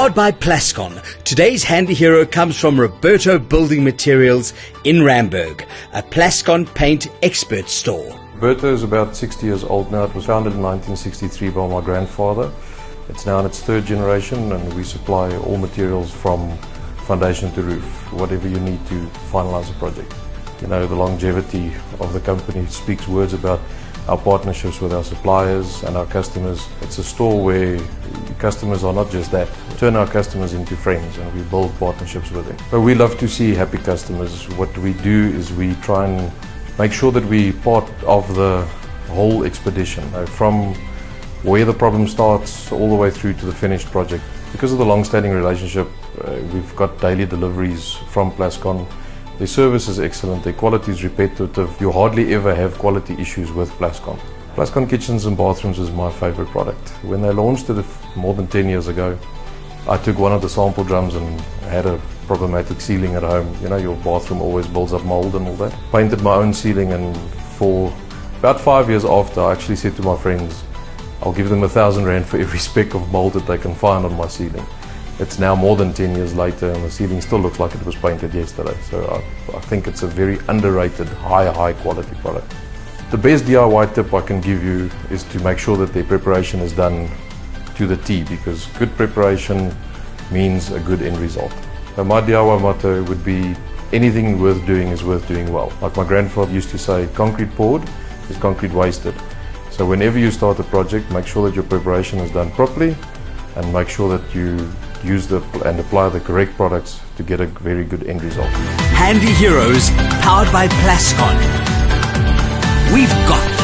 Powered by Plascon, today's handy hero comes from Roberto Building Materials in Randburg, a Plascon paint expert store. Roberto is about 60 years old now. It was founded in 1963 by my grandfather. It's now in its third generation, and we supply all materials from foundation to roof, whatever you need to finalize a project. You know, the longevity of the company speaks words about our partnerships with our suppliers and our customers. It's a store where customers are not just that. We turn our customers into friends and we build partnerships with them. But we love to see happy customers. What we do is we try and make sure that we're part of the whole expedition, from where the problem starts all the way through to the finished project. Because of the long-standing relationship, we've got daily deliveries from Plascon. Their service is excellent, their quality is repetitive. You hardly ever have quality issues with Plascon. Plascon Kitchens and Bathrooms is my favorite product. When they launched it more than 10 years ago, I took one of the sample drums and had a problematic ceiling at home. You know, your bathroom always builds up mold and all that. Painted my own ceiling, and for about 5 years after, I actually said to my friends, I'll give them R1,000 for every speck of mold that they can find on my ceiling. It's now more than 10 years later and the ceiling still looks like it was painted yesterday. So I think it's a very underrated, high quality product. The best DIY tip I can give you is to make sure that their preparation is done to the T, because good preparation means a good end result. So my DIY motto would be, anything worth doing is worth doing well. Like my grandfather used to say, concrete poured is concrete wasted. So whenever you start a project, make sure that your preparation is done properly and make sure that you use and apply the correct products to get a very good end result. Handy Heroes, powered by Plascon. We've got